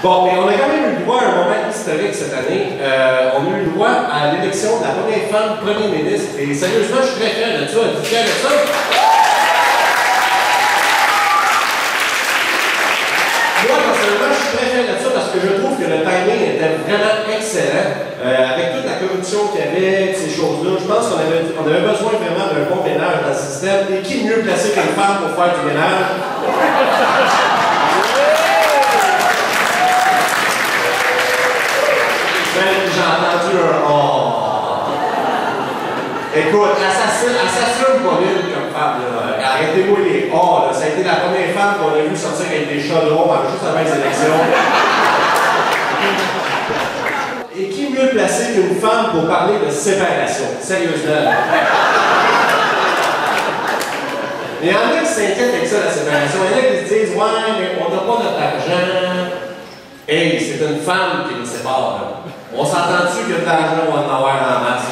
Bon, mais on a quand même eu le droit à un moment historique cette année. On a eu le droit à l'élection de la première femme premier ministre. Et sérieusement, je suis très fier de ça. Êtes-vous fier de ça? Moi, personnellement, je suis très fier de ça parce que je trouve que le timing était vraiment excellent. Avec toute la corruption qu'il y avait, ces choses-là, je pense qu'on avait besoin vraiment d'un bon ménage dans le système. Et qui mieux placé qu'une femme pour faire du ménage? J'ai entendu un oh. Écoute, elle s'assume pas vite comme femme. Arrêtez-moi les oh. Là. Ça a été la première femme qu'on a vu sortir avec des chaudrons juste avant les élections. Et qui mieux placé qu'une femme pour parler de séparation? Sérieusement. Il y en a qui s'inquiètent avec ça, la séparation. Il y en a qui se disent ouais, mais on n'a pas notre argent. Hey, c'est une femme qui nous sépare. Là. On s'entend-tu que de l'argent, on va en avoir en masse?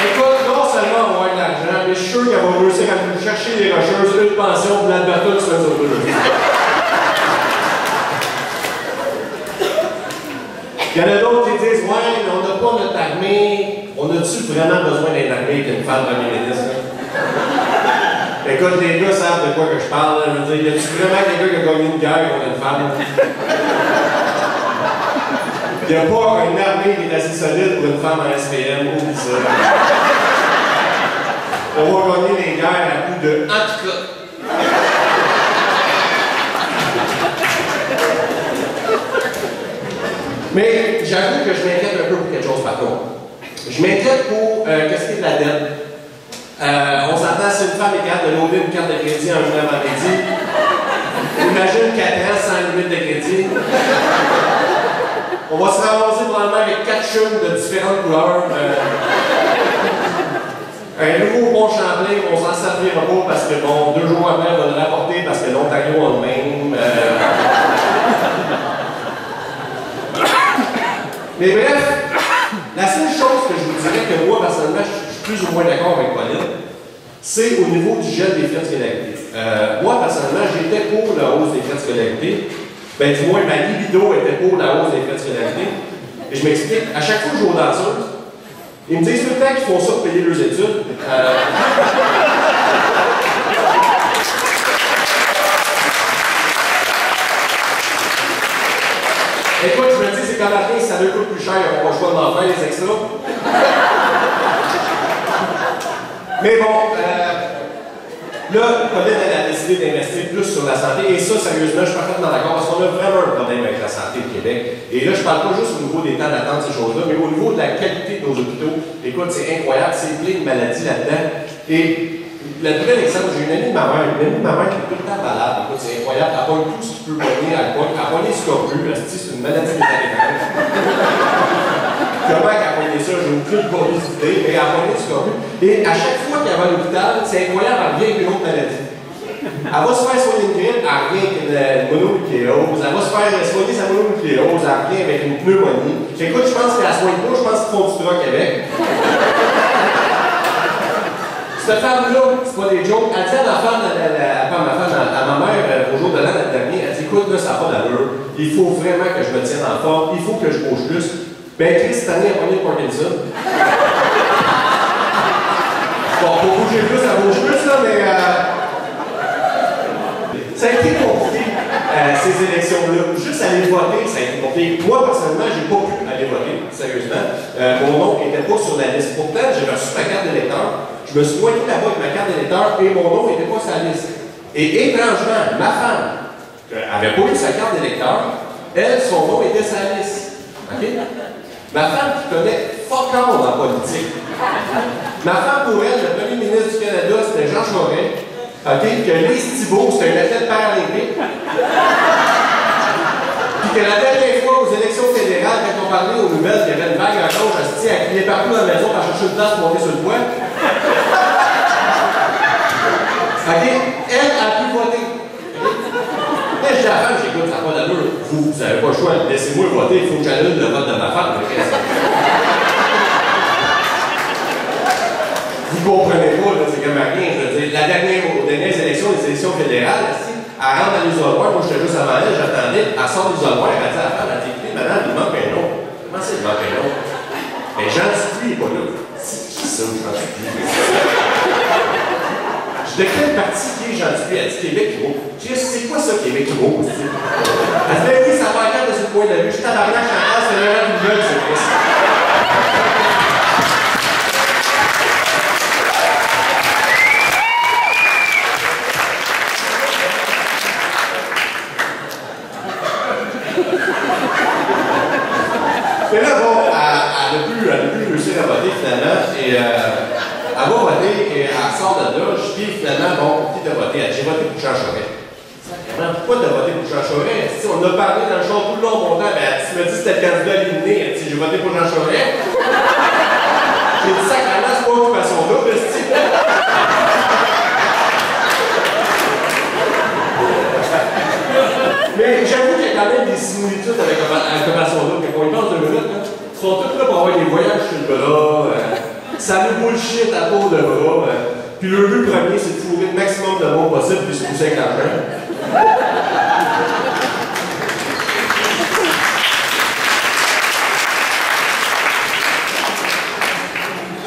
Écoute, non seulement on va avoir de l'argent, mais je suis sûr qu'elle va réussir à nous chercher les rocheuses, une pension pour l'Alberta qui se fait sur deux. Il y en a d'autres qui disent ouais, mais on n'a pas notre armée. On a-tu vraiment besoin d'une armée qu'une femme premier ministre? Écoute, les gars savent de quoi que je parle. Je veux dire, y a-tu vraiment quelqu'un qui a gagné une guerre contre une femme? Il n'y a pas une armée qui est assez solide pour une femme en SPM. Oublie ça. On va gagner les guerres à coup de en tout cas. Mais j'avoue que je m'inquiète un peu pour quelque chose par contre. Je m'inquiète pour qu'est-ce qui est de la dette. On s'entend si une femme est capable de loader une carte de crédit un jour avant-midi. Imagine 4 ans sans limite de crédit. On va se ramasser probablement avec 4 chums de différentes couleurs. Un nouveau pont Champlain, on s'en servira pas parce que, bon, 2 jours après, on va le rapporter parce que l'Ontario a le même. Mais bref, la seule chose que je vous dirais que moi, personnellement, je suis plus ou moins d'accord avec Pauline, c'est au niveau du gel des frais de scolarité. Moi, personnellement, j'étais pour la hausse des frais de scolarité. Ben, du moins, ma libido était pour la hausse des frais de scolarité. Et je m'explique, à chaque fois que je joue aux danseuses, ils me disent tout le temps qu'ils font ça pour payer leurs études. Écoute, je me dis, c'est quand même si ça me coûte plus cher, on va pas le choix de m'en faire, les extras. Mais bon, là, Pauline, elle a décidé d'investir plus sur la santé, et ça, sérieusement, je suis parfaitement d'accord, parce qu'on a vraiment un problème avec la santé au Québec. Et là, je parle pas juste au niveau des temps d'attente, ces choses-là, mais au niveau de la qualité de nos hôpitaux. Écoute, c'est incroyable, c'est plein de maladies là-dedans. Et le vrai exemple, j'ai une amie de ma mère qui est tout le temps malade. Écoute, c'est incroyable, elle pogne tout ce qui peut pogner, elle pogne les scorbut, c'est une maladie métallique. Comment elle a pogné ça, j'ai aucune idée, mais elle a pogné le scorbut. Et à chaque fois qu'elle va à l'hôpital, c'est incroyable, elle revient avec une autre maladie. Elle va se faire soigner une grippe, elle revient avec une mononucléose, elle va se faire soigner sa mononucléose, elle revient avec une pneumonie. Écoute, je pense qu'elle ne soigne pas, je pense qu'ils font du troc avec. Cette femme-là, c'est pas des jokes, elle dit à ma femme, à ma mère, au jour de l'an dernier, elle dit écoute, là, ça n'a pas d'allure, il faut vraiment que je me tienne en forme, il faut que je bouge plus. Ben, Chris, cette année, elle a pogné le Parkinson. Bon, pour bouger plus, ça bouge plus, là, mais. Ça a été compliqué, ces élections-là. Juste aller voter, ça a été compliqué. Moi, personnellement, j'ai pas pu aller voter, sérieusement. Mon nom n'était pas sur la liste. Pourtant, j'ai reçu ma carte d'électeur. Je me suis pointé là-bas avec ma carte d'électeur et mon nom n'était pas sur la liste. Et étrangement, ma femme, qui n'avait pas eu sa carte d'électeur, elle, son nom était sur la liste. OK? Ma femme qui connaît fuck all en politique. Ma femme, pour elle, le premier ministre du Canada, c'était Jean Charest. OK? Que Lise Thibault, c'était un athlète paralympique. Puis que la dernière fois, aux élections fédérales, quand on parlait aux nouvelles, qu'il y avait une vague à gauche, elle criait partout dans la maison pour chercher une place pour monter sur le toit. OK? Elle a pu voter. Mais je dis à la femme, j'écoute, ça n'a pas d'allure. Vous n'avez pas le choix, laissez-moi voter, il faut que j'annule le vote de ma femme. Vous comprenez pas, c'est comme rien. Je veux dire, aux dernières élections, les élections fédérales, elle rentre dans l'isoloir, moi j'étais juste avant elle, j'attendais, elle sort de l'isoloir, elle dit à la femme, elle dit, écoutez, madame, il manque un nom. Comment c'est, il manque un nom? Mais Jean Dupuis n'est pas là. C'est qui ça, Jean Dupuis? Je dis, de quel parti qui est Jean Dupuis? Elle dit Québec Gros. Je dis, c'est quoi ça, Québec Gros? Elle dit, oui, ça va regarder de ce point de vue. Je suis tabarnak, Chantal, c'est vraiment une gueule, c'est vrai. Mais là, bon, elle n'a plus réussi à voter finalement, et elle va voter, et elle sort de là, je dis finalement, bon, pour qui t'as voté? Elle dit, j'ai voté pour Jean Charest. Pourquoi t'as voté pour Jean Charest? Si on a parlé dans le show tout le long de mon temps, ben, tu m'as dit que c'était le candidat éliminé, elle dit, j'ai voté pour Jean Charest. J'ai dit, sacrément, c'est pas occupation double, c'est Mais j'avoue qu'il y a quand même des similitudes avec l'occupation double. Quand on y pense 2 minutes, là, ils sont tous là pour avoir des voyages sur le bras, ça nous bullshit à tour de bras. Puis le but premier, c'est de fourrer le maximum de monde possible puis se pousser avec l'argent.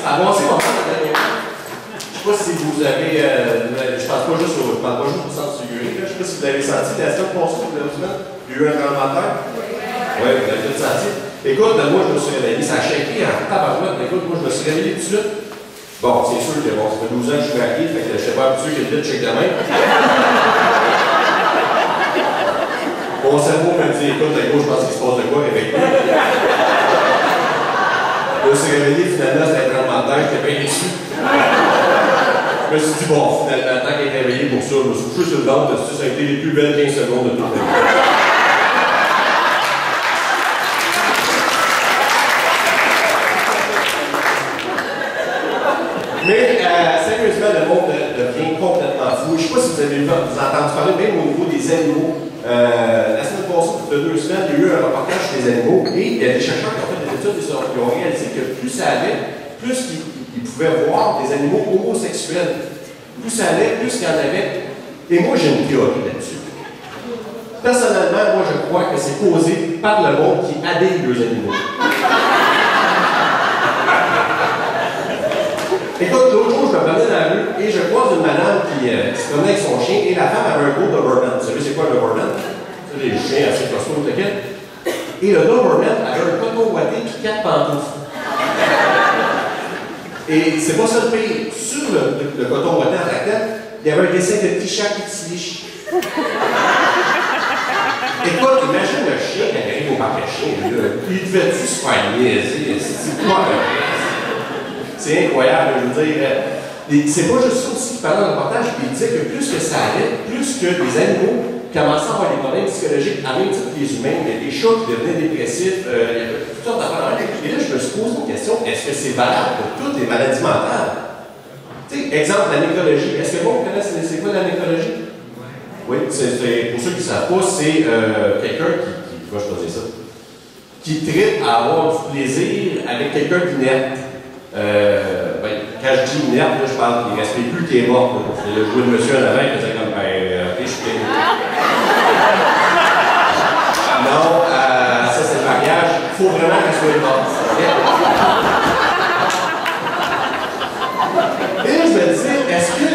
Ça a avancé pas mal la dernière fois. Je sais pas si vous avez. Je parle pas juste au sens figuré. Je sais pas si vous avez senti la semaine passée, il y a eu un tremblement de terre. Oui, vous l'avez tout senti. Écoute, moi je me suis réveillé, ça a shaké en tabarouette. Écoute, moi je me suis réveillé tout de suite. Bon, c'est sûr que bon, ça fait 12 ans que je suis maquillé, fait que je sais pas habitué que le vide check de main. Mon cerveau me dit, écoute, à gauche, je pense qu'il se passe de quoi, réveille-toi. Je me suis réveillé, finalement, c'était un tremblement de terre, j'étais bien déçu. Je me suis dit, bon, finalement, tant qu'elle est réveillée pour ça, je me suis couché sur le ventre, ça a été les plus belles 15 secondes de toute ma vie. Mais sérieusement, le monde devient complètement fou. Je ne sais pas si vous avez entendu parler, même au niveau des animaux. La semaine passée, il y a 2 semaines, il y a eu un reportage sur les animaux et il y a des chercheurs qui ont fait des études et qui ont réalisé que plus ça allait, plus ils pouvaient voir des animaux homosexuels. Plus ça allait, plus il y en avait. Et moi, j'ai une théorie là-dessus. Personnellement, moi, je crois que c'est causé par le monde qui habille les animaux. Écoute, l'autre jour, je me promenais dans la rue et je croise une madame qui se promenait avec son chien et la femme avait un gros Doberman. Vous savez c'est quoi le Doberman? C'est des chiens assez costauds, t'inquiète. Et le Doberman avait un coton ouaté et 4 pantoufles. Et c'est pas ça le pire. Sur le coton ouaté en tête, il y avait un dessin de petit chat qui tiliche. Écoute, imagine le chien qui arrive au parc à chien. Il devait-tu se faire niaiser? C'est quoi c'est incroyable, je veux dire. C'est pas juste ça aussi qu'il parlait dans le reportage, il disait que plus que ça allait, plus que les animaux commençaient à avoir des problèmes psychologiques, à même titre que les humains, il y a des chats qui devenaient dépressifs, il y avait toutes sortes d'affaires. Et là, je me suis posé une question, est-ce que c'est valable pour toutes les maladies mentales? Tu sais, exemple, la nécrologie. Est-ce que vous connaissez c'est quoi la nécrologie? Oui, pour ceux qui ne savent pas, c'est quelqu'un qui va choisir ça, qui tripe à avoir du plaisir avec quelqu'un d'inerte. Quand je dis inerte, là, je parle qu'il ne respecte plus qu'il est mort. Je jouais le monsieur en avant, il faisait comme, je suis bien. Non, ça c'est le mariage. Il faut vraiment qu'il soit mort. Et là, je me disais, est-ce qu'il y a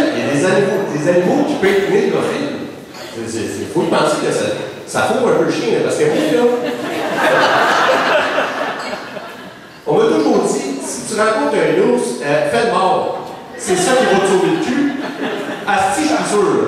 des animaux qui peuvent être nécrophiles? Il faut penser que ça fout un peu le chien, parce que oui, là. On m'a toujours dit, si tu rencontres un ours, fais le mort. C'est ça qui va te sauver le cul. Asti, je suis sûr.